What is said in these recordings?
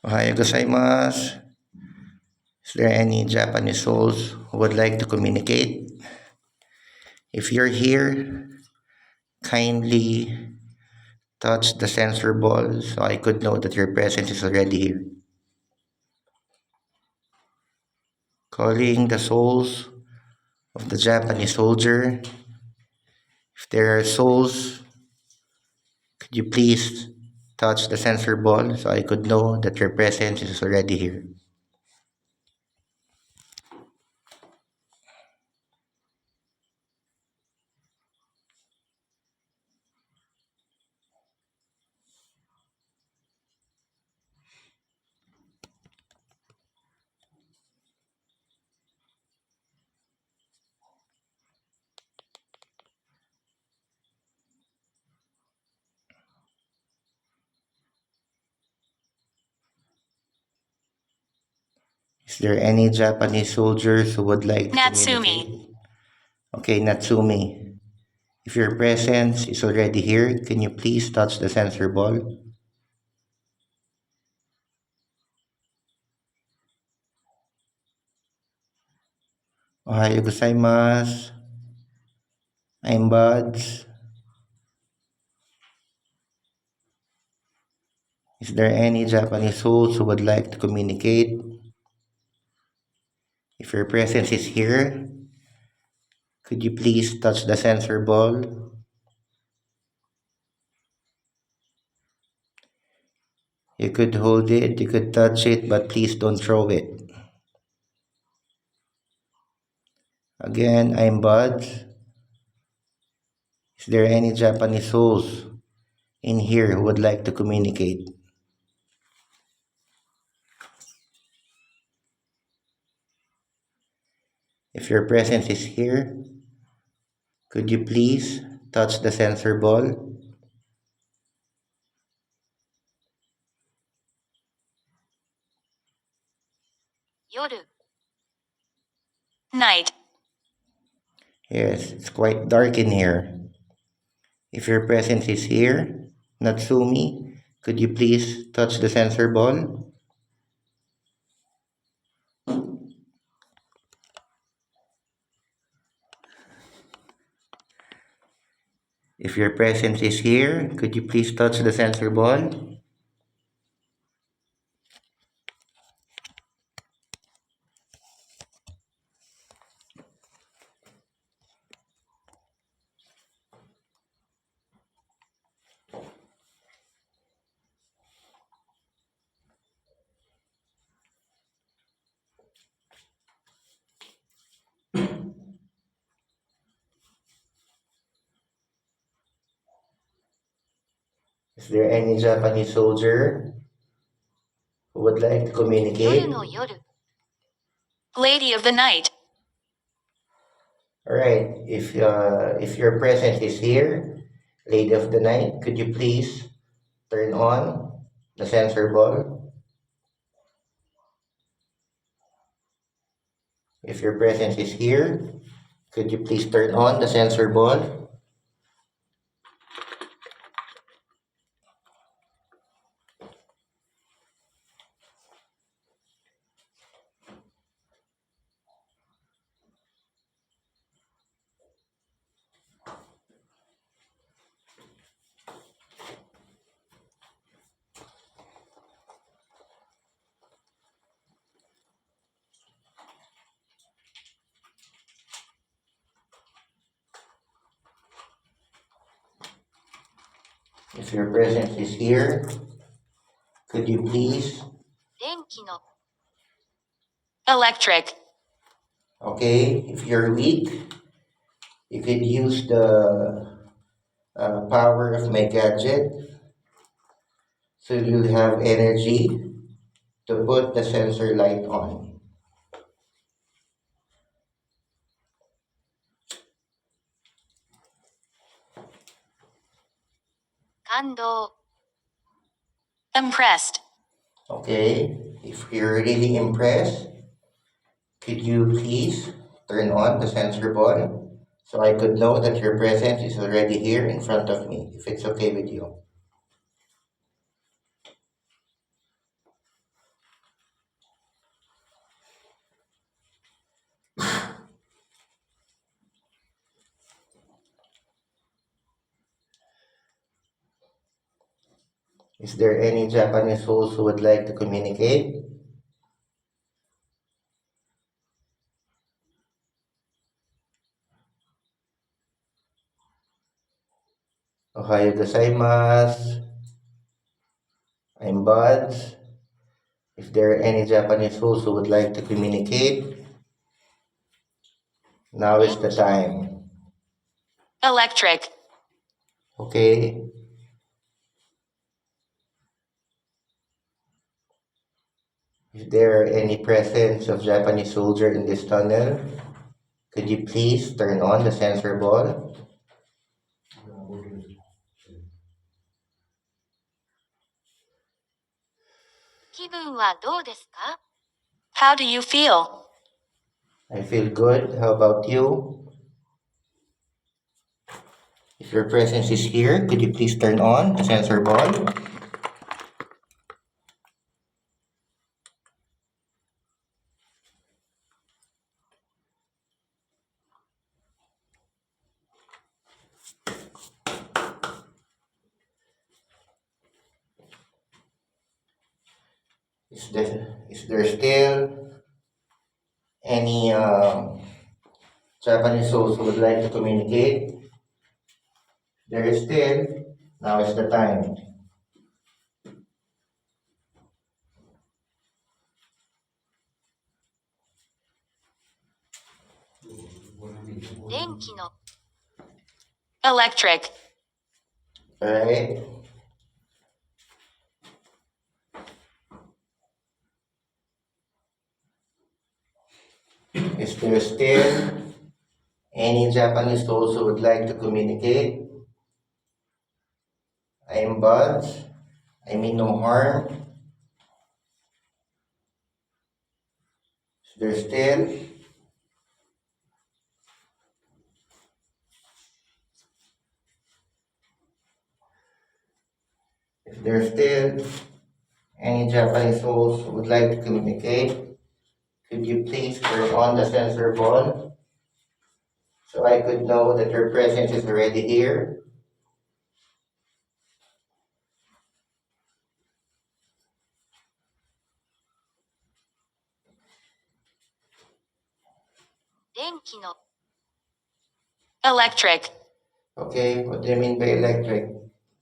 Ohayogozaimas. Is there any Japanese souls who would like to communicate? If you're here, kindly touch the sensor ball so I could know that your presence is already here. Calling the souls of the Japanese soldier. If there are souls, could you please touch the sensor ball so I could know that your presence is already here? Is there any Japanese soldiers who would like to communicate? Okay, Natsumi. If your presence is already here, can you please touch the sensor ball? Ohayogozaimasu. I'm Buds. Is there any Japanese souls who would like to communicate? If your presence is here, could you please touch the sensor ball? You could hold it, you could touch it, but please don't throw it. Again, I'm Buds. Is there any Japanese souls in here who would like to communicate? If your presence is here, could you please touch the sensor ball? Night. Yes, it's quite dark in here. If your presence is here, Natsumi, could you please touch the sensor ball? If your presence is here, could you please touch the sensor ball? Is there any Japanese soldier who would like to communicate? Lady of the night. Alright, if your presence is here, Lady of the Night, could you please turn on the sensor ball? If your presence is here, could you please turn on the sensor ball? If your presence is here, could you please? Electric. Okay, if you're weak, you could use the power of my gadget so you'll have energy to put the sensor light on. Impressed. Okay, if you're really impressed, could you please turn on the sensor ball so I could know that your presence is already here in front of me, if it's okay with you. Is there any Japanese souls who would like to communicate? Ohayogozaimas. I'm Buds. If there are any Japanese souls who would like to communicate, now is the time. Electric. Okay. If there are any presence of Japanese soldier in this tunnel, could you please turn on the sensor ball? 気分はどうですか? How do you feel? I feel good. How about you? If your presence is here, could you please turn on the sensor ball? Is there still any Japanese souls who would like to communicate? There is still. Now is the time. 電気の Electric. Alright. Is there still any Japanese souls who would like to communicate? I am Buds. I mean no harm. Is there still? If there's still any Japanese souls who would like to communicate, could you please turn on the sensor ball so I could know that your presence is already here? Electric. Okay, what do you mean by electric?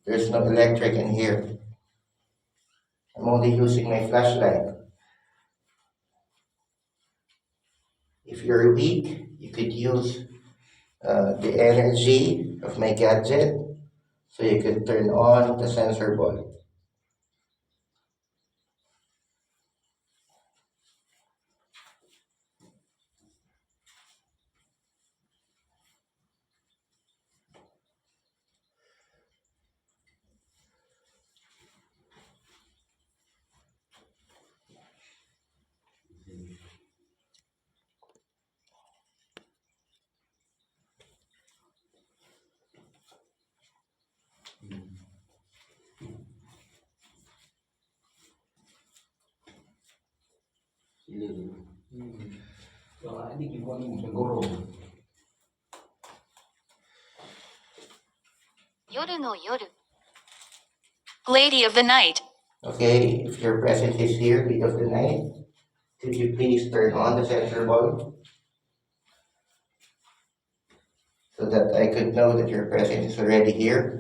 There's no electric in here. I'm only using my flashlight. If you're weak, you could use the energy of my gadget so you could turn on the sensor ball. Lady of the night. Okay, if your presence is here, Lady of the Night, could you please turn on the sensor ball so that I could know that your presence is already here?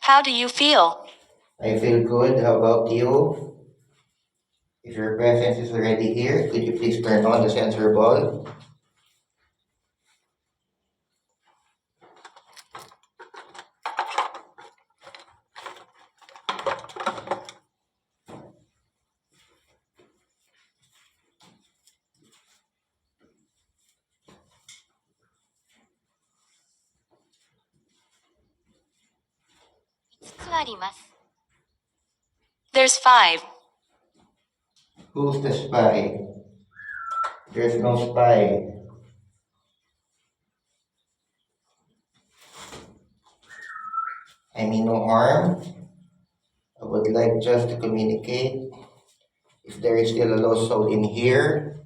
How do you feel? I feel good. How about you? If your presence is already here, could you please turn on the sensor ball? There's 5. Who's the spy? There's no spy. I mean no harm. I would like just to communicate. If there is still a lost soul in here,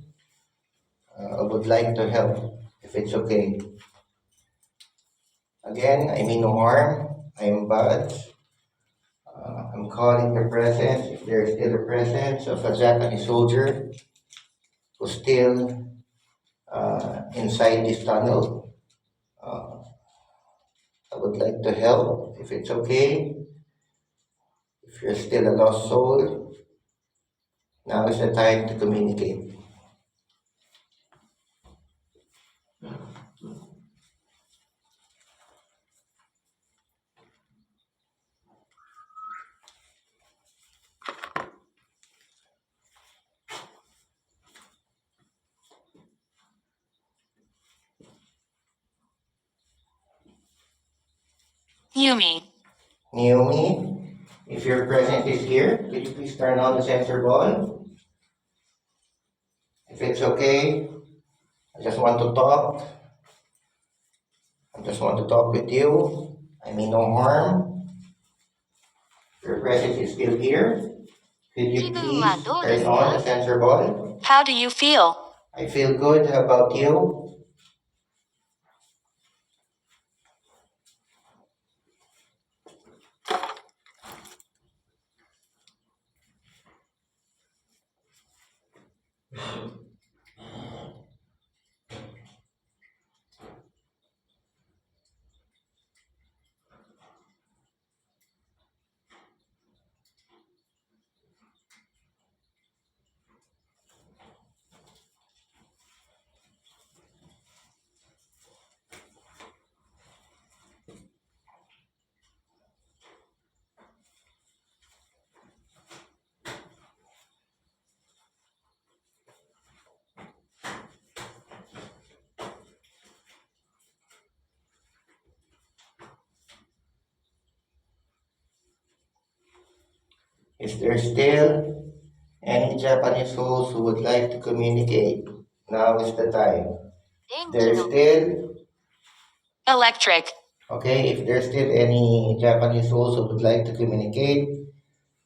I would like to help, if it's okay. Again, I mean no harm. I'm bad. I'm calling the presence, if there is still a presence of a Japanese soldier who's still inside this tunnel. Uh, I would like to help, if it's okay. If you're still a lost soul, now is the time to communicate. Yumi. Naomi, if your presence is here, could you please turn on the sensor ball? If it's okay, I just want to talk. I just want to talk with you. I mean no harm. If your presence is still here, could you please turn on the sensor ball? How do you feel? I feel good. How about you? Is there still any Japanese souls who would like to communicate? Now is the time. There's still, Electric. okay, if there's still any Japanese souls who would like to communicate,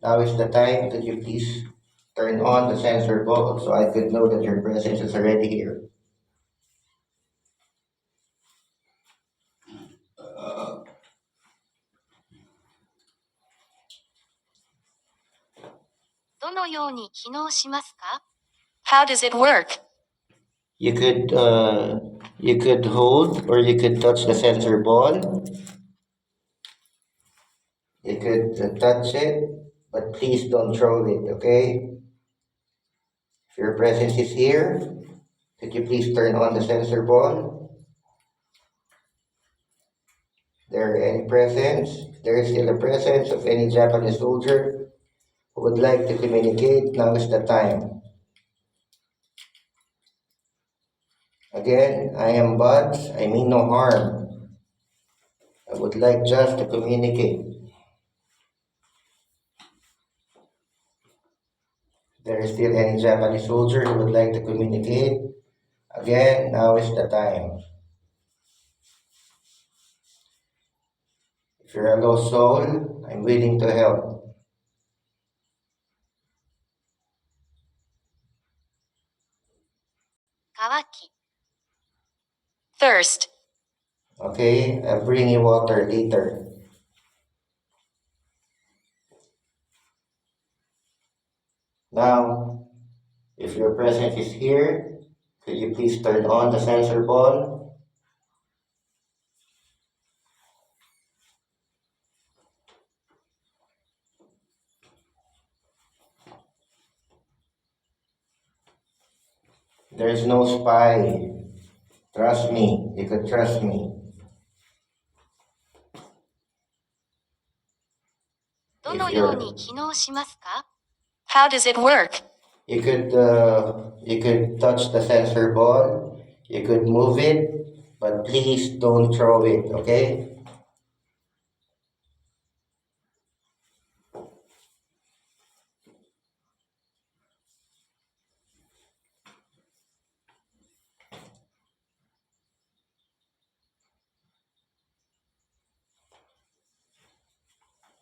now is the time. Could you please turn on the sensor ball so I could know that your presence is already here? How does it work? You could hold or you could touch the sensor ball. You could touch it, but please don't throw it, okay? If your presence is here, could you please turn on the sensor ball? There any presence? There is still a presence of any Japanese soldier who would like to communicate. Now is the time. Again, I am but, I mean no harm. I would like just to communicate. There is still any Japanese soldier who would like to communicate. Again, now is the time. If you're a lost soul, I'm willing to help. Thirst. Okay, I'll bring you water later. Now, if your presence is here, could you please turn on the sensor ball? There's no spy. Trust me. You could trust me. ど If のよう you're, に機能しますか How does it work? you could touch the sensor ball. You could move it, but please don't throw it. Okay?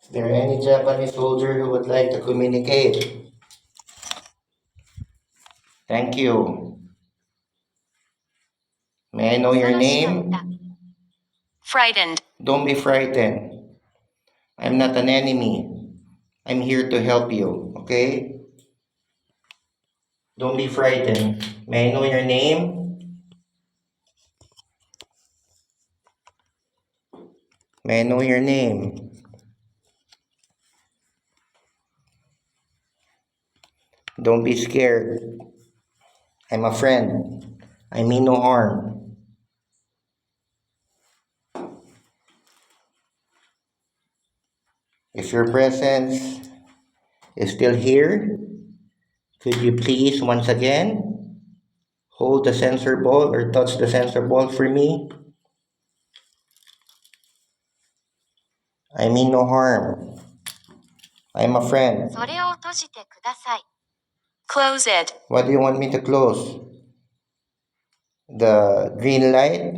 Is there any Japanese soldier who would like to communicate? Thank you. May I know your 恐ろしかった name? Frightened. Don't be frightened. I'm not an enemy. I'm here to help you, okay? Don't be frightened. May I know your name? May I know your name? Don't be scared. I'm a friend. I mean no harm. If your presence is still here, could you please once again hold the sensor ball or touch the sensor ball for me? I mean no harm. I'm a friend. それを閉じてください Close it. What do you want me to close? The green light?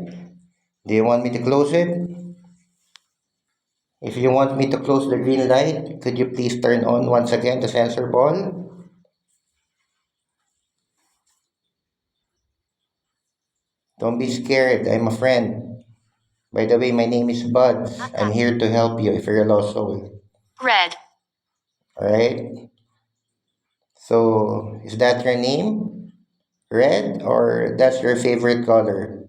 Do you want me to close it? If you want me to close the green light, could you please turn on once again the sensor ball? Don't be scared. I'm a friend. By the way, my name is Buds. I'm here to help you if you're a lost soul. Red. Alright? So, is that your name? Red? Or that's your favorite color?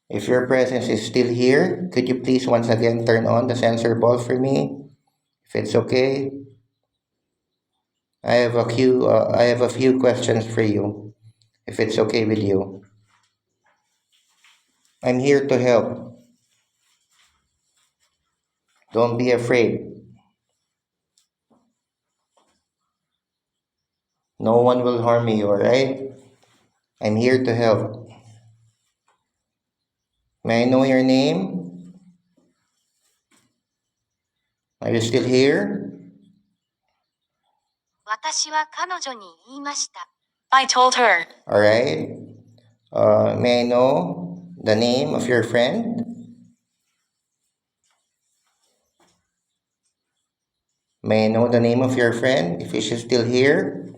If your presence is still here, could you please once again turn on the sensor ball for me? If it's okay. I have a few questions for you, if it's okay with you. I'm here to help. Don't be afraid. No one will harm you, alright? I'm here to help. May I know your name? Are you still here? 私は彼女に言いました I told her. Alright. May I know the name of your friend? May I know the name of your friend if she's still here?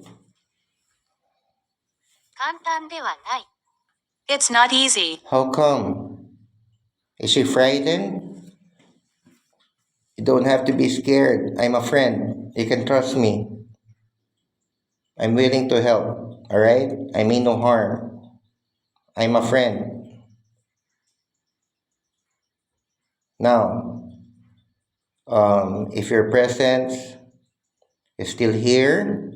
簡単ではない It's not easy. How come? Is she frightened? You don't have to be scared. I'm a friend. You can trust me. I'm willing to help. Alright? I mean no harm. I'm a friend. Now, if your presence is still here,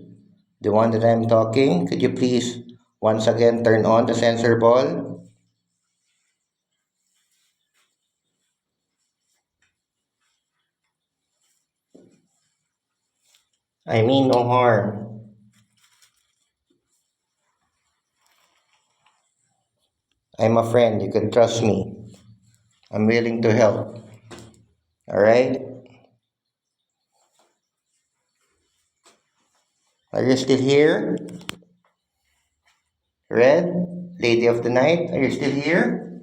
the one that I'm talking, could you please once again turn on the sensor ball? I mean no harm. I'm a friend. You can trust me. I'm willing to help. Alright? Are you still here? Red? Lady of the Night? Are you still here?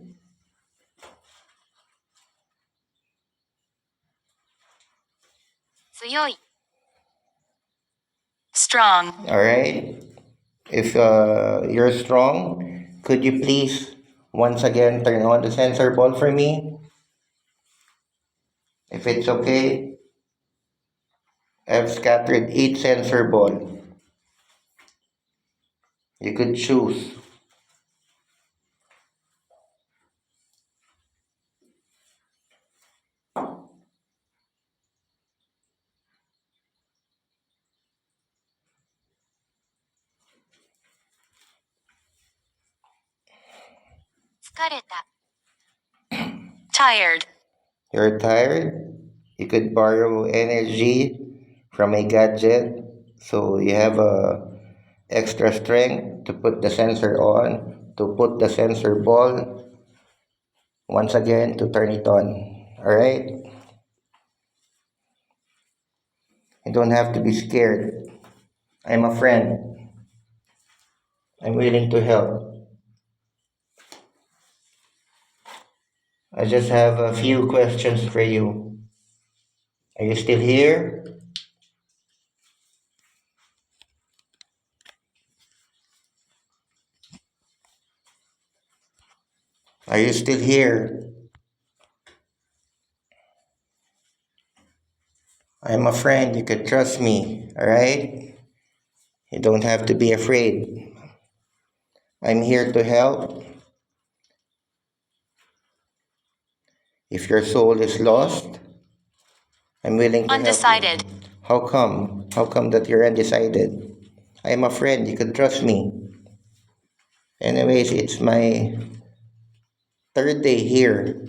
Strong. Alright? If you're strong, could you please once again turn on the sensor ball for me? If it's okay, I've scattered 8 sensor ball. You could choose. 疲れた。Tired. You're tired? You could borrow energy from a gadget so you have extra strength to put the sensor on, to put the sensor ball once again to turn it on. Alright? You don't have to be scared. I'm a friend. I'm willing to help. I just have a few questions for you. Are you still here? Are you still here? I'm a friend. You could trust me. Alright? You don't have to be afraid. I'm here to help. If your soul is lost, I'm willing to help you. Undecided. How come? How come that you're undecided? I'm a friend. You could trust me. Anyways, it's my third day here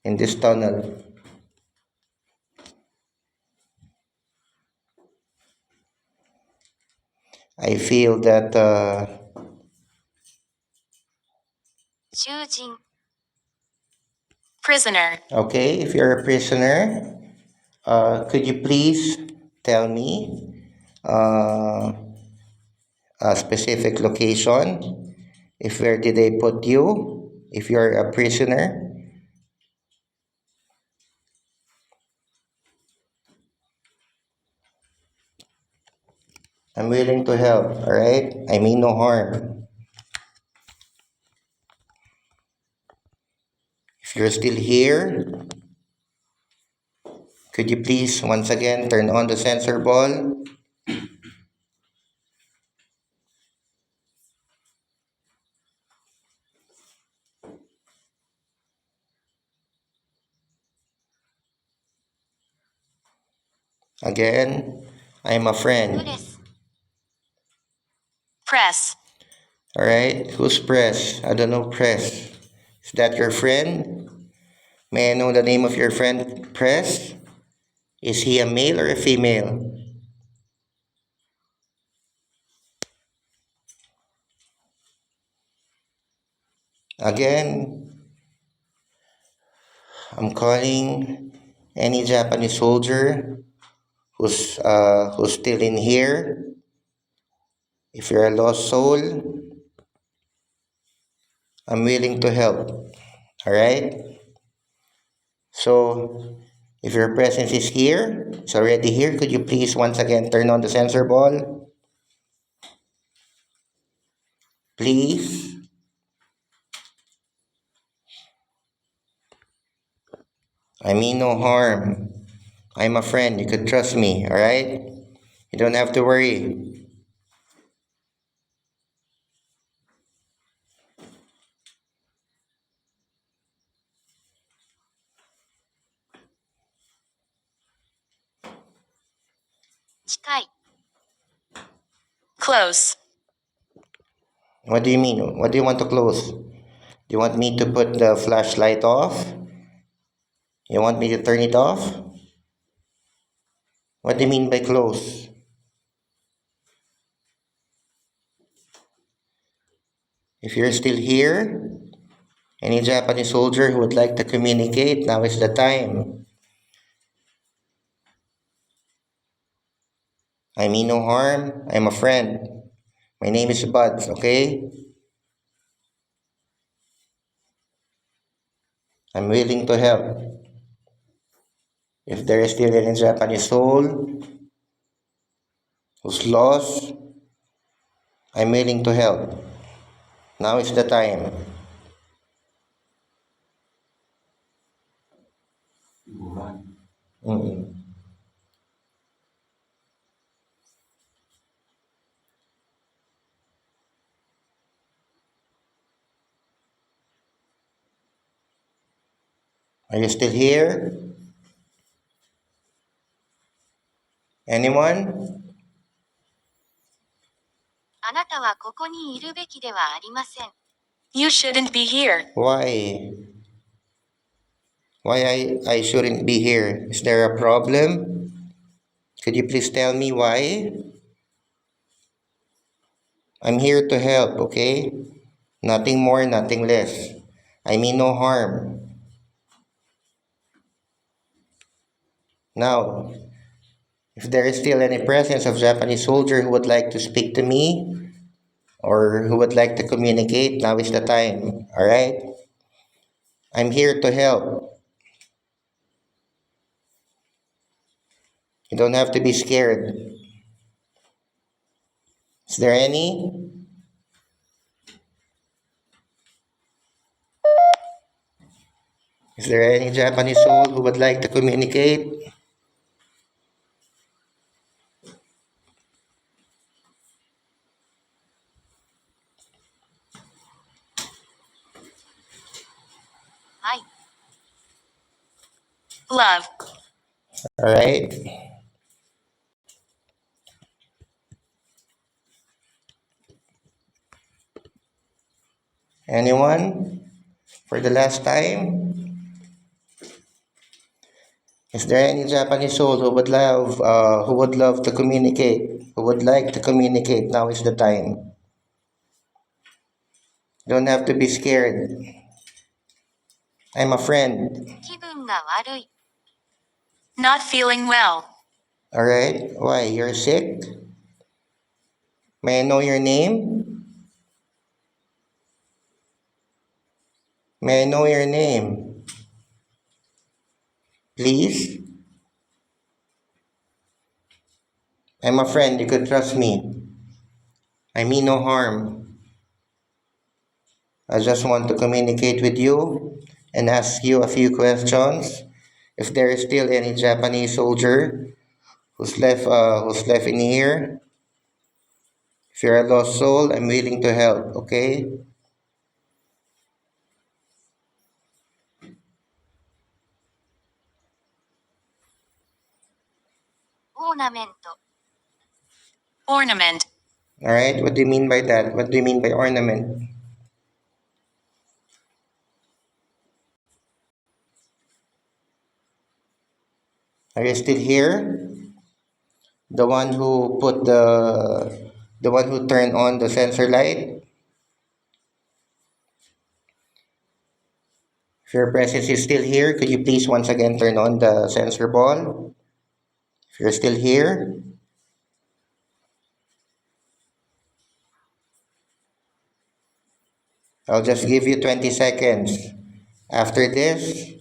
in this tunnel. I feel that, 囚人。Prisoner. okay, if you're a prisoner, could you please tell me uh, a specific location? If where did they put you? If you're a prisoner, I'm willing to help, alright? I mean no harm. If you're still here, could you please once again turn on the sensor ball? Again, I'm a friend. Press. Press. Alright, who's Press? I don't know Press. Is that your friend? May I know the name of your friend, Press? Is he a male or a female? Again, I'm calling any Japanese soldier who's still in here. If you're a lost soul, I'm willing to help. Alright? So, if your presence is here, it's already here, could you please once again turn on the sensor ball? Please. I mean no harm. I'm a friend. You could trust me, alright? You don't have to worry. Chikai. Close. What do you mean? What do you want to close? Do you want me to put the flashlight off? You want me to turn it off? What do you mean by close? If you're still here, any Japanese soldier who would like to communicate, now is the time. I mean no harm. I'm a friend. My name is Buds, okay? I'm willing to help. If there is still any Japanese soul who's lost, I'm willing to help. Now is the time. Mm-mm. Are you still here? Anyone? あなたはここにいるべきではありません。You shouldn't be here. Why? Why I shouldn't be here? Is there a problem? Could you please tell me why? I'm here to help, okay? Nothing more, nothing less. I mean no harm. Now, if there is still any presence of Japanese soldier who would like to speak to me or who would like to communicate, now is the time. Alright? I'm here to help. You don't have to be scared. Is there any? Is there any Japanese soul who would like to communicate? I love. Alright? Anyone? For the last time? Is there any Japanese soul who would love to communicate? Who would like to communicate? Now is the time. Don't have to be scared. I'm a friend. 気分が悪い. Not feeling well. Alright? Why? You're sick? May I know your name? May I know your name? Please? I'm a friend. You could trust me. I mean no harm. I just want to communicate with you and ask you a few questions. If there is still any Japanese soldier who's left in here, if you're a lost soul, I'm willing to help, okay? Ornament. Ornament. Alright, what do you mean by that? What do you mean by ornament? Are you still here? The one who the one who turned on the sensor light? If your presence is still here, could you please once again turn on the sensor ball? If you're still here, I'll just give you 20 seconds. After this,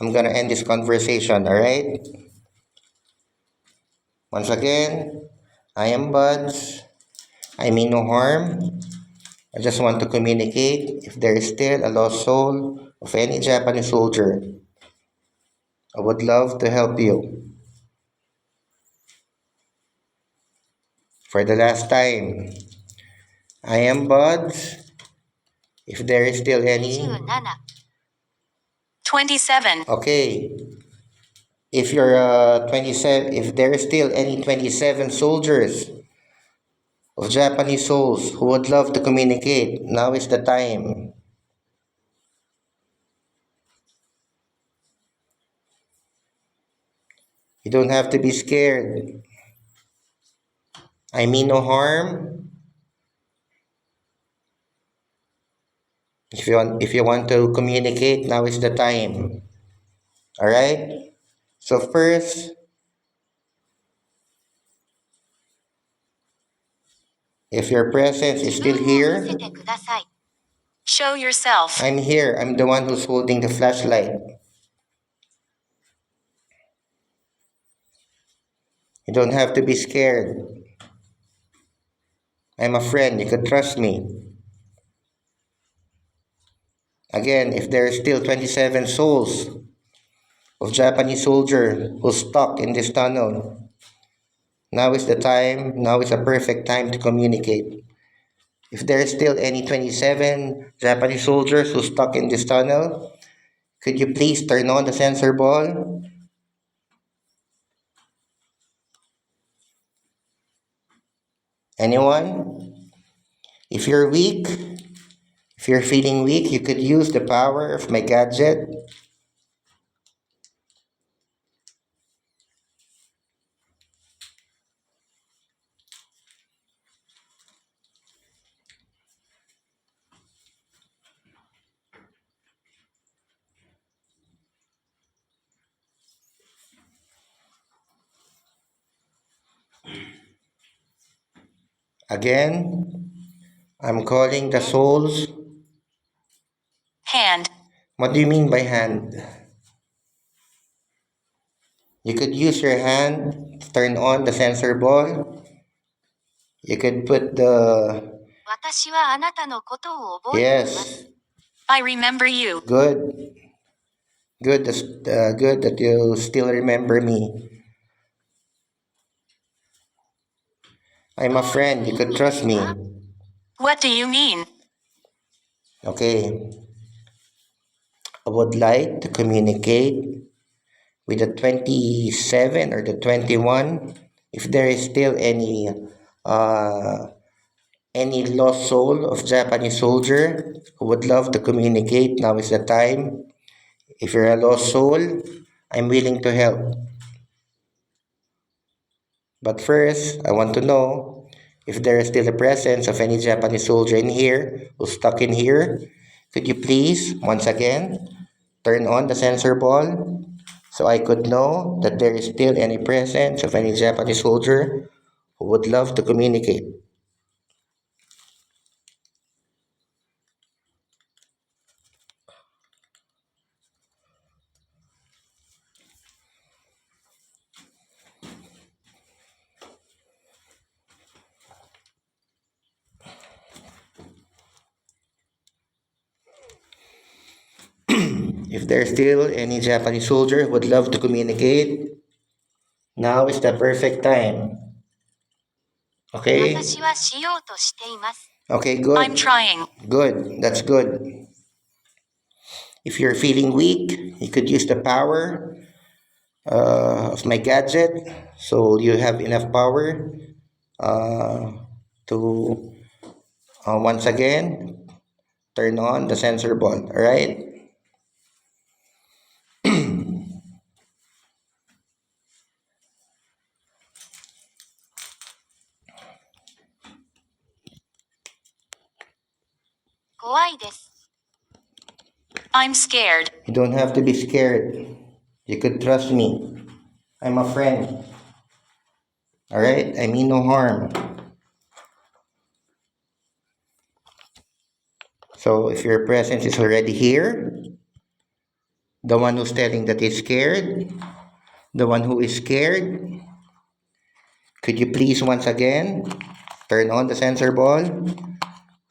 I'm gonna end this conversation, alright? Once again, I am Buds. I mean no harm. I just want to communicate. If there is still a lost soul of any Japanese soldier, I would love to help you. For the last time, I am Buds. If there is still any... 27. Okay. If you're 27, if there is still any 27 soldiers of Japanese souls who would love to communicate, now is the time. You don't have to be scared. I mean no harm. If you want to communicate, now is the time. All right? So first, if your presence is still here, Show yourself. I'm here. I'm the one who's holding the flashlight. You don't have to be scared. I'm a friend. You could trust me. Again, if there are still 27 souls of Japanese soldier who's stuck in this tunnel, now is the time. Now is a perfect time to communicate. If there is still any 27 Japanese soldiers who stuck in this tunnel, could you please turn on the sensor ball? Anyone? If you're weak, If you're feeling weak, you could use the power of my gadget. Again, I'm calling the souls. Hand. What do you mean by hand? You could use your hand to turn on the sensor ball. You could put the... 私はあなたのことを覚えています。Yes, I remember you. good. Good that you still remember me. I'm a friend. You could trust me. What do you mean? Okay. I would like to communicate with the 27 or the 21. If there is still uh, any lost soul of Japanese soldier who would love to communicate, now is the time. If you're a lost soul, I'm willing to help. But first, I want to know if there is still a presence of any Japanese soldier in here who's stuck in here. Could you please, once again, turn on the sensor ball so I could know that there is still any presence of any Japanese soldier who would love to communicate. If there's still any Japanese soldier who would love to communicate, now is the perfect time. Okay? 私はしようとしています。Okay, good. I'm trying. Good. That's good. If you're feeling weak, you could use the power of my gadget. So you have enough power to once again turn on the sensor ball. All right? I'm scared. You don't have to be scared. You could trust me. I'm a friend. All right? I mean no harm. So if your presence is already here, the one who's telling that he's scared, the one who is scared, could you please once again turn on the sensor ball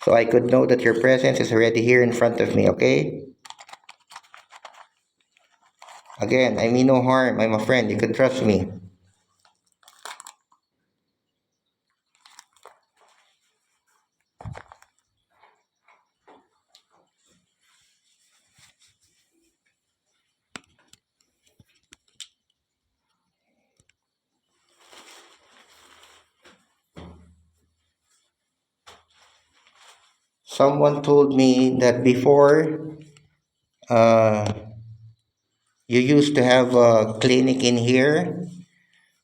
so I could know that your presence is already here in front of me, okay? Again, I mean no harm. I'm a friend. You can trust me. Someone told me that before uh, you used to have a clinic in here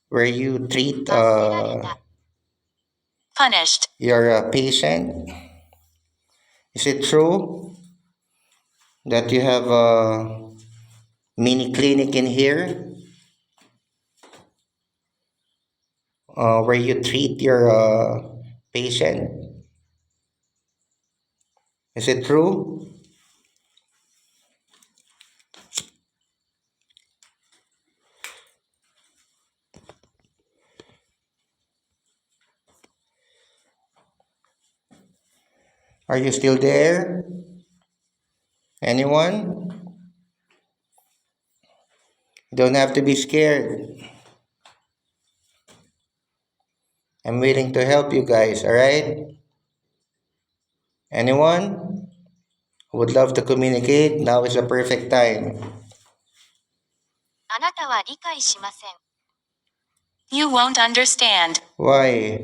where you treat Punished. your patient. Is it true that you have a mini clinic in here where you treat your patient? Is it true? Are you still there? Anyone? You don't have to be scared. I'm willing to help you guys, alright? Anyone who would love to communicate? Now is the perfect time. あなたは理解しません。You won't understand. Why?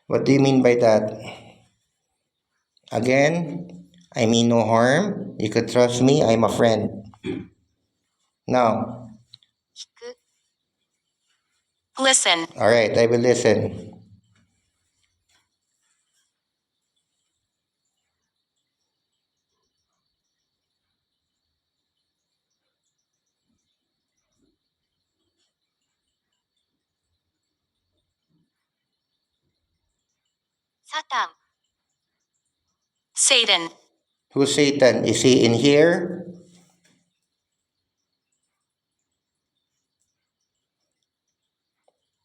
What do you mean by that? Again, I mean no harm. You could trust me. I'm a friend. Now, 聞く Listen. alright, I will listen. Satan. Satan. Who's Satan? Is he in here?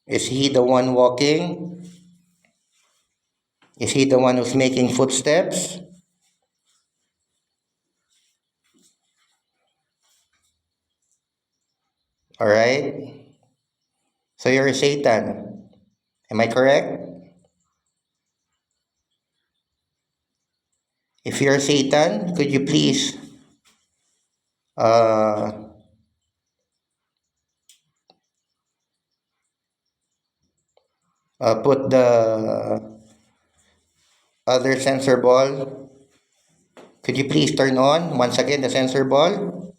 Is he the one walking? Is he the one who's making footsteps? Alright? So you're Satan. Am I correct? If you're Satan, could you please uh, put the other sensor ball? Could you please turn on once again the sensor ball?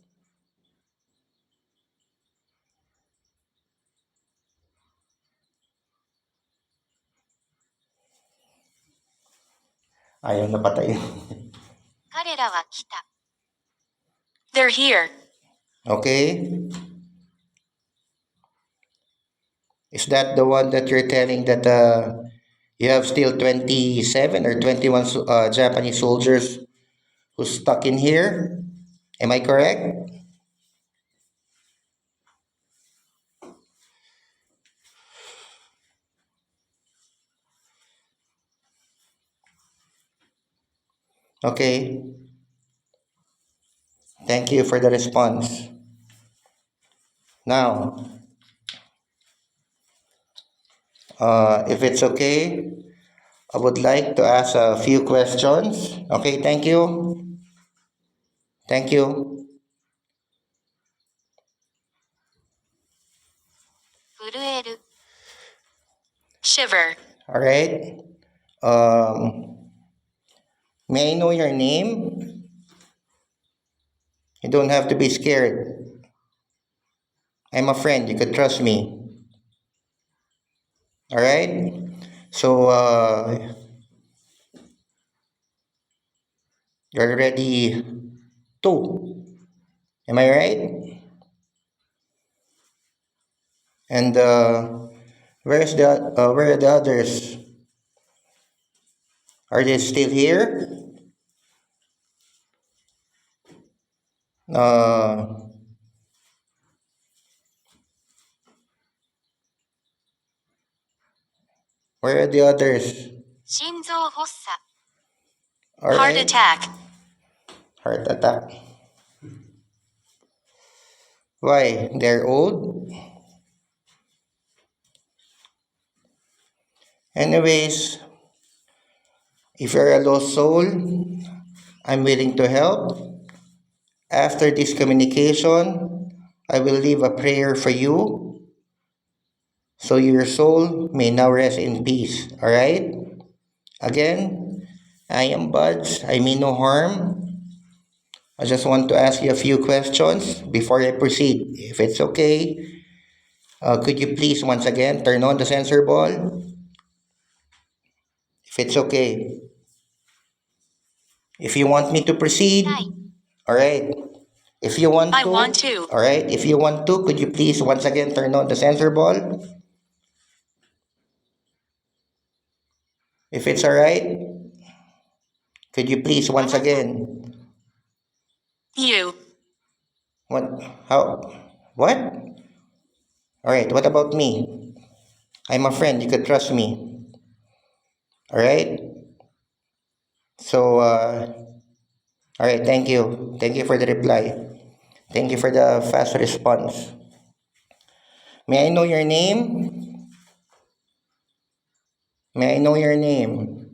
Ayaw na patayin. 彼らは来た They're here. Okay? Is that the one that you're telling that you have still 27 or 21 Japanese soldiers who's stuck in here? Am I correct? Okay. Thank you for the response. Now, if it's okay, I would like to ask a few questions. Okay, thank you. Thank you. 震える Shiver. All right. May I know your name? You don't have to be scared. I'm a friend. You could trust me. All right. So you're ready too. Am I right? And where are the others? Are they still here? Uh, where are the others? 心臓発作 All Heart right. attack. Heart attack. Why? They're old? Anyways, if you're a lost soul, I'm willing to help. After this communication, I will leave a prayer for you so your soul may now rest in peace. Alright? Again, I am Buds. I mean no harm. I just want to ask you a few questions before I proceed. If it's okay, could you please once again turn on the sensor ball? If it's okay. If you want me to proceed, alright. If you want I to, want to. alright. If you want to, could you please once again turn on the sensor ball? If it's alright, could you please once again? You. What? How? What? Alright, what about me? I'm a friend, you could trust me. Alright? So, alright, thank you. Thank you for the reply. Thank you for the fast response. May I know your name? May I know your name?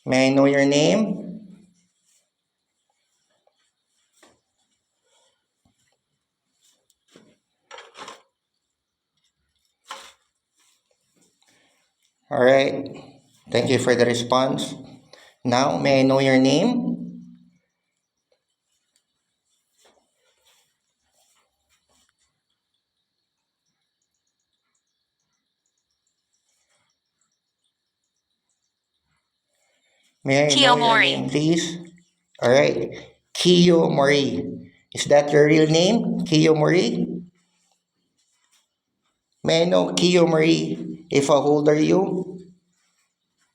May I know your name? All right. Thank you for the response. Now, may I know your name? May I know your name, Kiyomori. please? All right. Kiyomori. Is that your real name? Kiyomori? May I know, Kiyomori, if how old are you?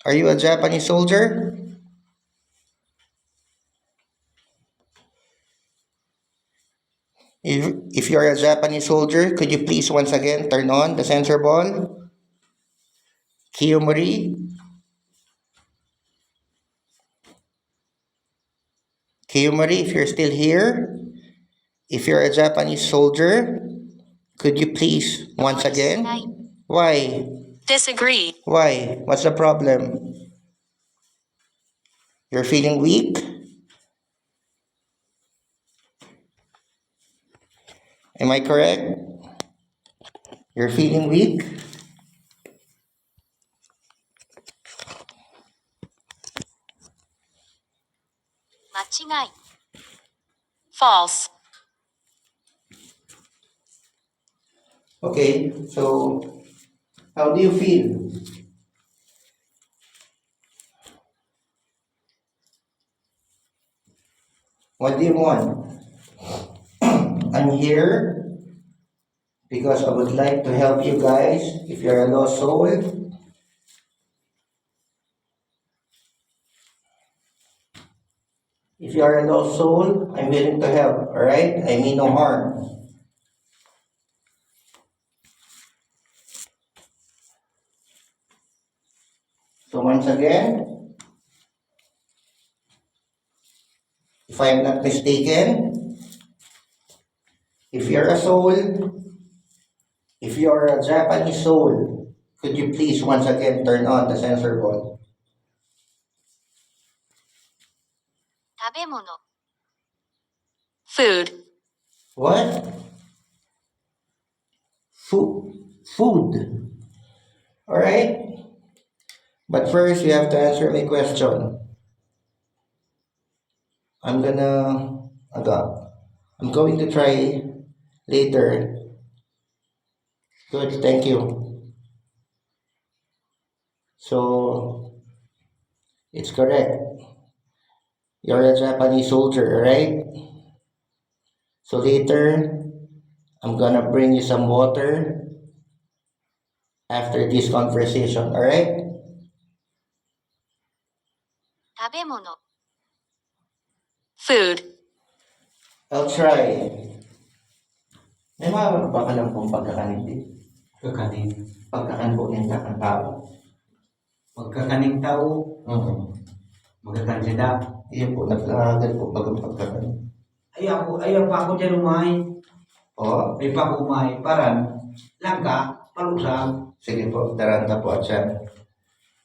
Are you a Japanese soldier? If you're a Japanese soldier, could you please once again turn on the sensor ball? Kiyomori? Kiyomori, if you're still here, if you're a Japanese soldier, could you please once again? Why? Disagree. Why? What's the problem? You're feeling weak? Am I correct? You're feeling weak? Machigai. False. Okay, so how do you feel? What do you want? I'm here because I would like to help you guys. If you're a lost soul, if you are a lost soul, I'm willing to help, alright? I mean no harm. So once again, if I am not mistaken, if you're a soul, if you're a Japanese soul, could you please once again turn on the sensor ball? 食べ物 Food. What? Food. Food. Alright? But first, you have to answer my question. I'm gonna, I'm going to try later. Good, thank you. So, it's correct. You're a Japanese soldier, right? So later, I'm gonna bring you some water after this conversation, alright? 食べ物 Food. I'll try. May mga baka lang pong pagkakanin din. Kakanin. Pagkakan po ng tao. Pagkakaning tao, magkakansida. Iyan po, naglagan po pag pagkakan. Ayaw pa ako dyan umay. Oo. May pa ako umay. Paran, langka, palusang. Sige po, taranta po at siya.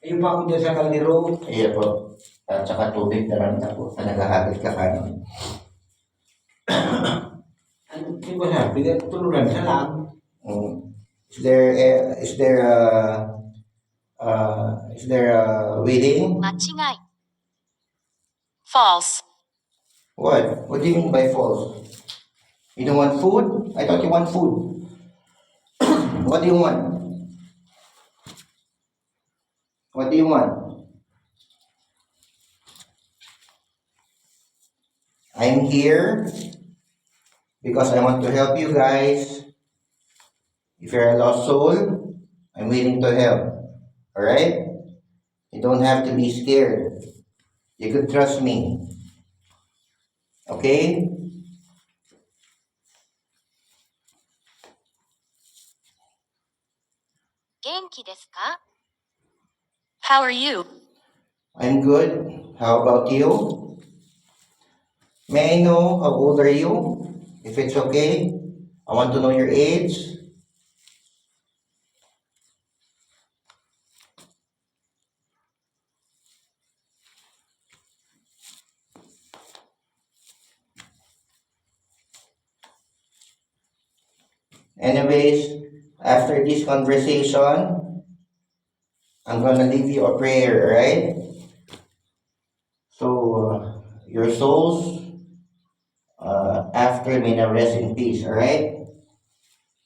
Ayaw pa ako dyan sa kaldero. Iya po. At saka tubig taranta po na naghahagit ka kanin. Ano, di ba sabi? Tuluran sa lang. Is there a wedding? 間違い False. What? What do you mean by false? You don't want food? I thought you want food. What do you want? What do you want? I'm here because I want to help you guys. If you're a lost soul, I'm willing to help. Alright? You don't have to be scared. You could trust me. Okay? Genki desu ka? How are you? I'm good. How about you? May I know how old are you? If it's okay. I want to know your age. Anyways, after this conversation, I'm gonna leave you a prayer, alright? So, your souls after may now rest in peace, alright?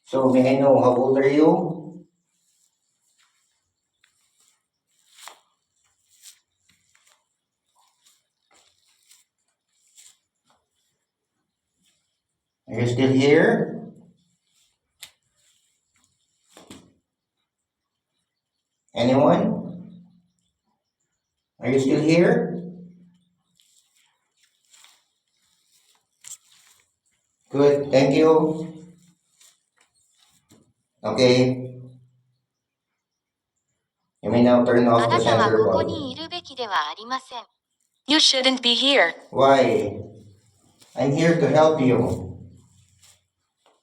So, may I know how old are you? Are you still here? Anyone? Are you still here? Good, thank you. Okay, you may now turn あ off the なたは sensor ここにい button. るべきではありません。You shouldn't be here. Why? I'm here to help you.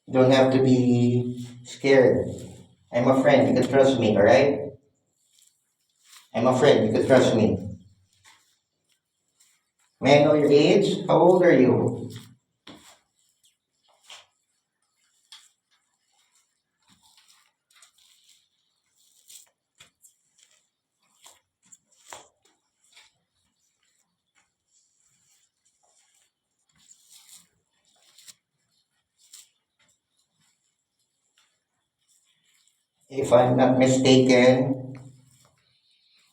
You don't have to be scared. I'm a friend, you can trust me, alright? I'm a friend, you can trust me. May I know your age? How old are you? If I'm not mistaken,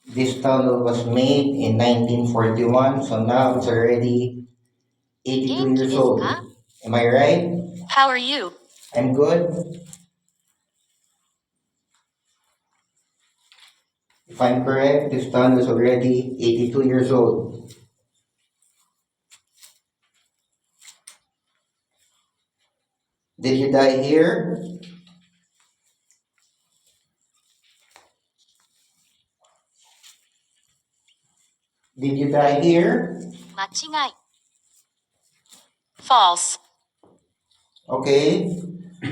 this tunnel was made in 1941, so now it's already 82 元気 years です old. か Am I right? How are you? I'm good. If I'm correct, this tunnel is already 82 years old. Did you die here? Did you die here? 間違い。False. Okay.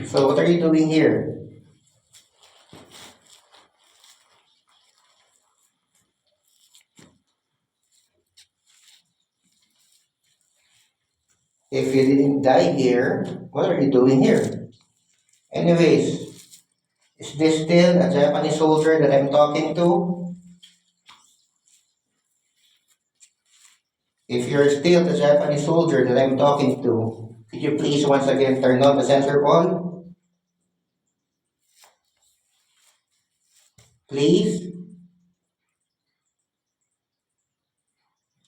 So what are you doing here? If you didn't die here, what are you doing here? Anyways, is this still a Japanese soldier that I'm talking to? If you're still the Japanese soldier that I'm talking to, could you please once again turn on the sensor ball? Please?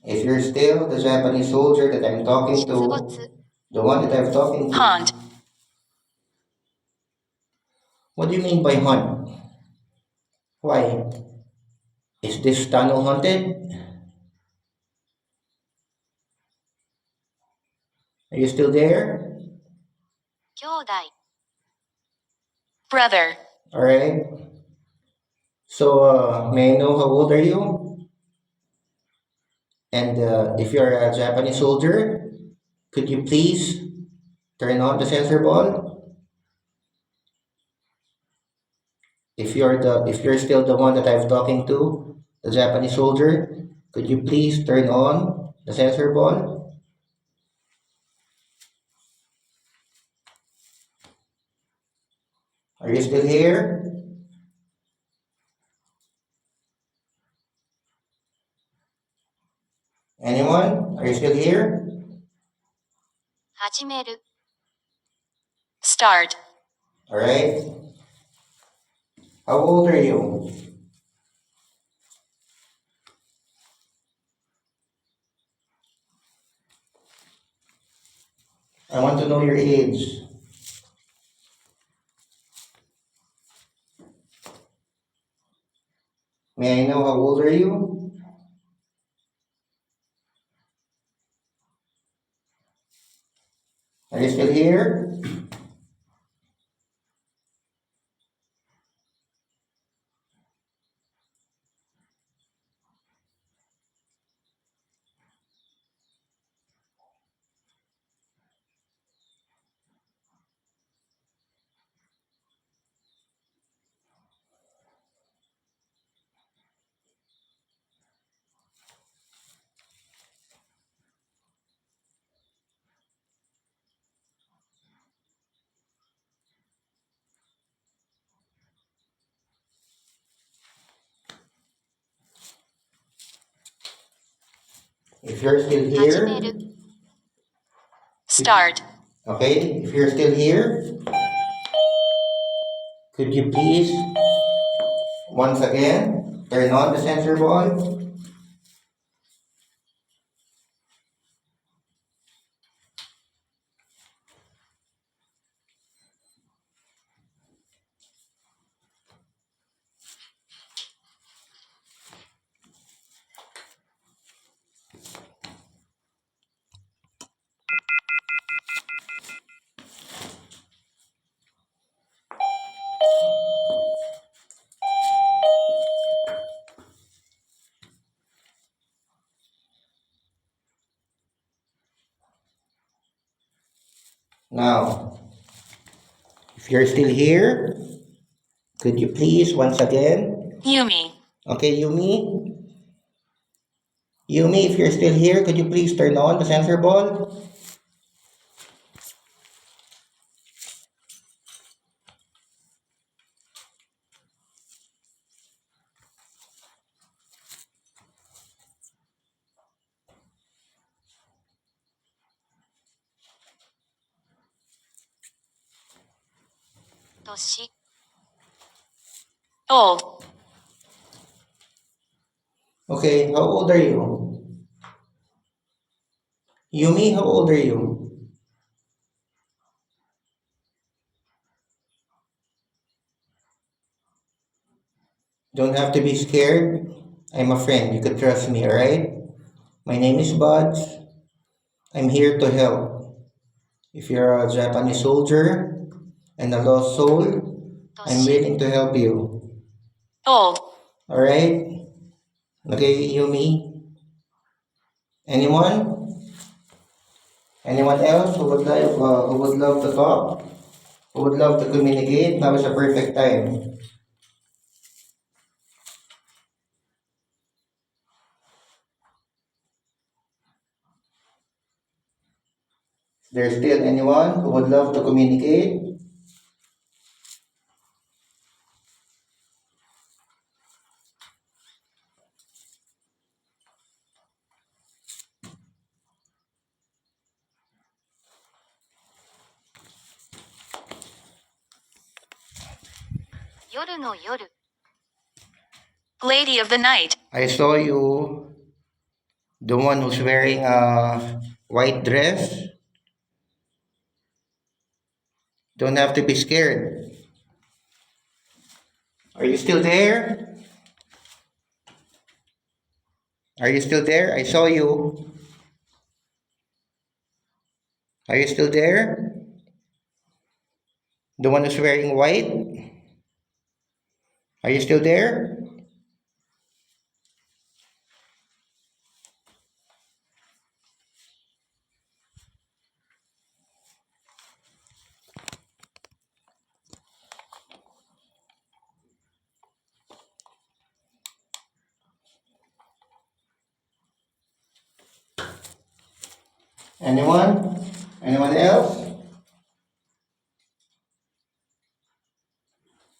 If you're still the Japanese soldier that I'm talking 出没 to, the one that I'm talking to. Hunt. What do you mean by hunt? Why? Is this tunnel haunted? Are you still there? 兄弟 Brother. Alright. So, may I know how old are you? And if you're a Japanese soldier, could you please turn on the sensor ball? If you're still the one that I'm talking to, the Japanese soldier, could you please turn on the sensor ball? Are you still here? Anyone? Are you still here? 始める Start. Alright. How old are you? I want to know your age. May I know how old are you? Are you still here? If you're still 始め here, る Start. okay, if you're still here, could you please, once again, turn on the sensor ball? Now, if you're still here, could you please, once again, Yumi. okay, Yumi? Yumi, if you're still here, could you please turn on the sensor ball? Toshi. Old. Okay, how old are you? Yumi, how old are you? Don't have to be scared. I'm a friend. You could trust me, alright? My name is Buds. I'm here to help. If you're a Japanese soldier and a lost soul, I'm 年 willing to help you. Old. Alright? Okay, Yumi? Anyone? Anyone else who would love to talk? Who would love to communicate? Now is a perfect time. There's still anyone who would love to communicate? Yoru no yoru. Lady of the night. I saw you, the one who's wearing a white dress. Don't have to be scared. Are you still there? Are you still there? I saw you. Are you still there? The one who's wearing white? Are you still there? Anyone? Anyone else?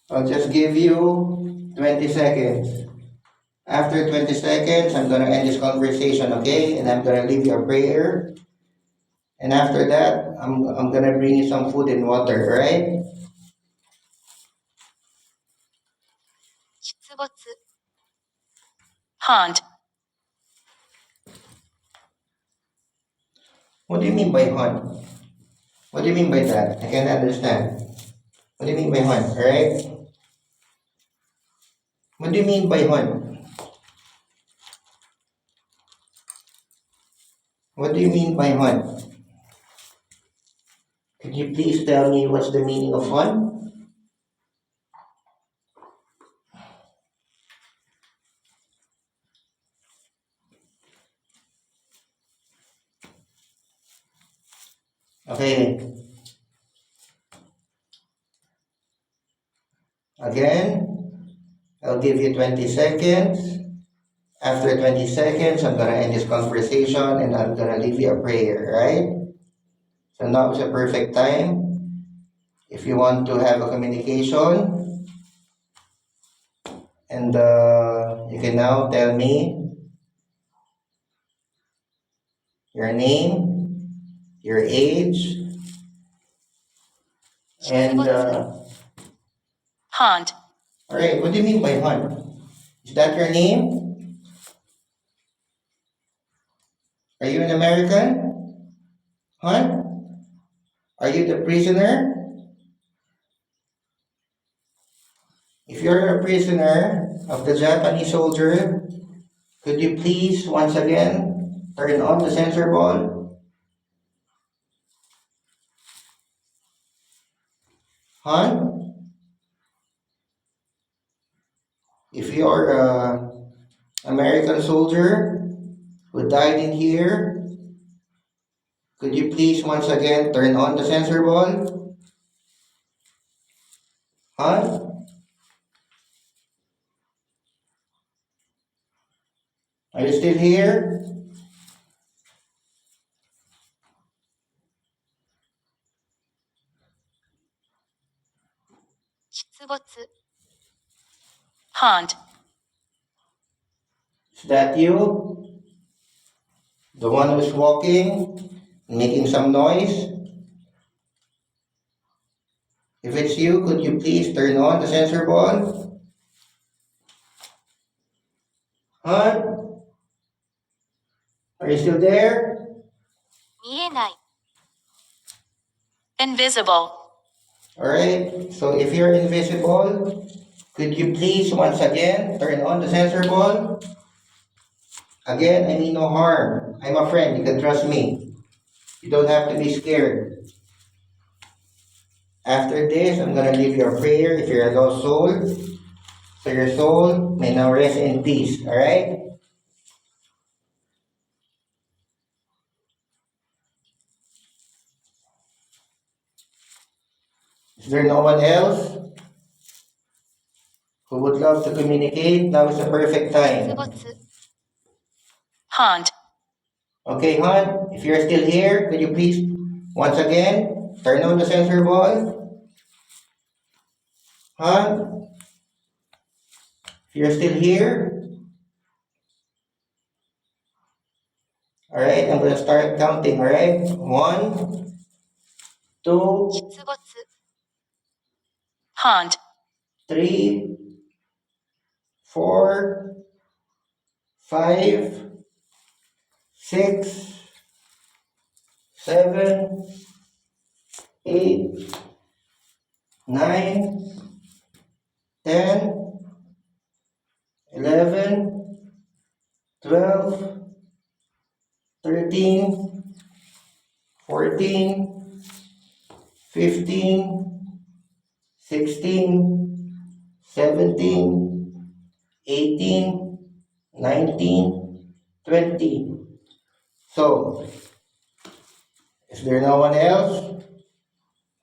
I'll just give you 20 seconds. After 20 seconds, I'm gonna end this conversation, okay? And I'm gonna leave you a prayer. And after that, I'm gonna bring you some food and water, alright? 出没 Haunt. What do you mean by hunt? What do you mean by that? I can't understand. What do you mean by hunt, alright? What do you mean by hunt? What do you mean by hunt? Could you please tell me what's the meaning of hunt? Okay. Again, I'll give you 20 seconds. After 20 seconds, I'm gonna end this conversation and I'm gonna leave you a prayer, right? So now is a perfect time. If you want to have a communication, and you can now tell me your name, your age, and Hunt. all right. What do you mean by hunt? Is that your name? Are you an American? Hunt? Are you the prisoner? If you're a prisoner of the Japanese soldier, could you please once again turn on the sensor ball? Hunt? If you're a American soldier who died in here, could you please once again turn on the sensor ball? Hunt? Are you still here? Hunt. Is that you? The one who's walking, making some noise? If it's you, could you please turn on the sensor ball? Hunt? Are you still there? 見えない Invisible. Alright, so if you're invisible, could you please once again turn on the sensor ball? Again, I mean no harm. I'm a friend, you can trust me. You don't have to be scared. After this, I'm gonna leave you a prayer if you're a lost soul. So your soul may now rest in peace, alright? Is there no one else who would love to communicate? Now is the perfect time. Hunt. Okay, hon, if you're still here, could you please, once again, turn on the sensor ball? Hon, if you're still here, alright, I'm gonna start counting, alright? 1, 2, Hunt. 3, 4, 5, 6, 7, 8, 9, 10, 11, 12, 13, 14, 15, 16, 17, 18, 19, 20. So, is there no one else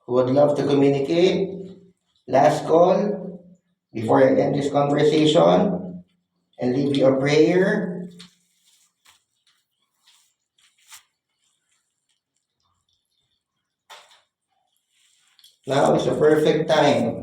who would love to communicate? Last call before I end this conversation and leave you a prayer. Now is the perfect time.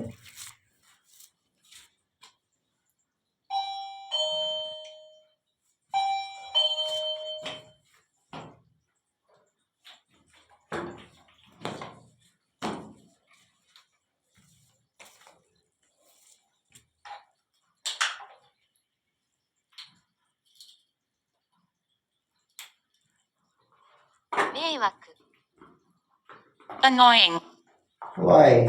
Annoying. Why?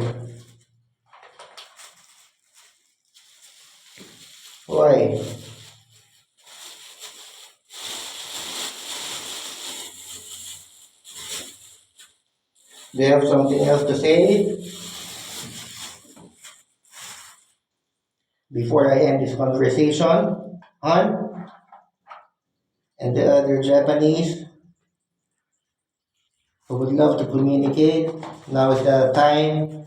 Why? Do you have something else to say before I end this conversation? Han and the other Japanese who would love to communicate. Now is the time.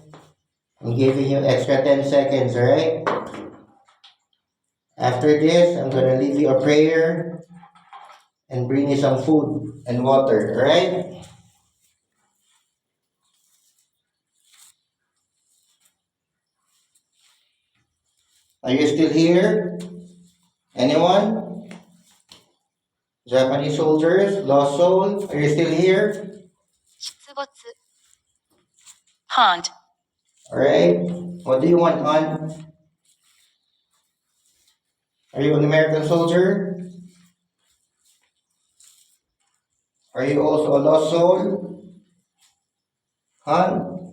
I'm giving you extra 10 seconds, alright? After this, I'm gonna leave you a prayer and bring you some food and water, alright? Are you still here? Anyone? Japanese soldiers, lost soul, are you still here? 出没 haunt, Alright. What do you want, hon? Are you an American soldier? Are you also a lost soul? Hon?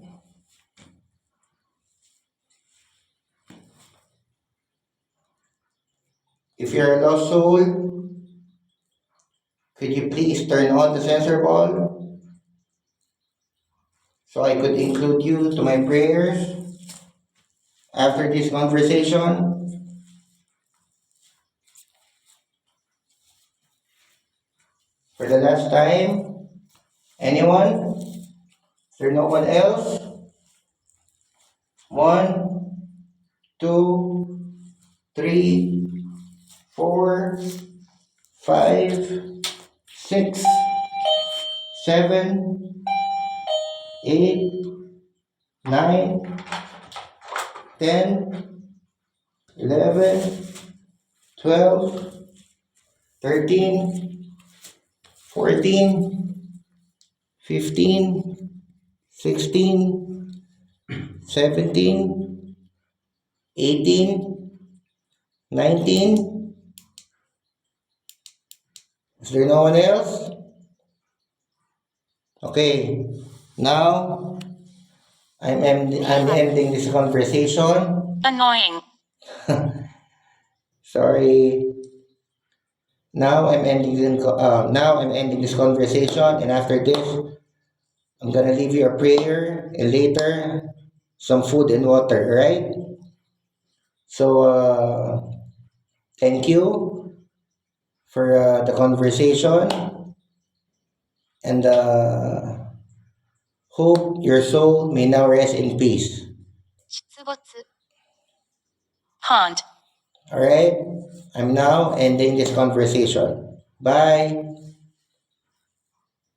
If you're a lost soul, could you please turn on the sensor ball so I could include you to my prayers after this conversation? For the last time, anyone? Is there no one else? 1, 2, 3, 4, 5, 6, 7, 8, 9, 10, 11, 12, 13, 14, 15, 16, 17, 18, 19. Is there no one else? Okay, now I'm ending this conversation. annoying, Sorry. Now I'm ending this conversation, and after this, I'm gonna leave you a prayer, and later some food and water. Right? So thank you for the conversation, and hope your soul may now rest in peace. 出没 haunt. All right? I'm now ending this conversation. Bye.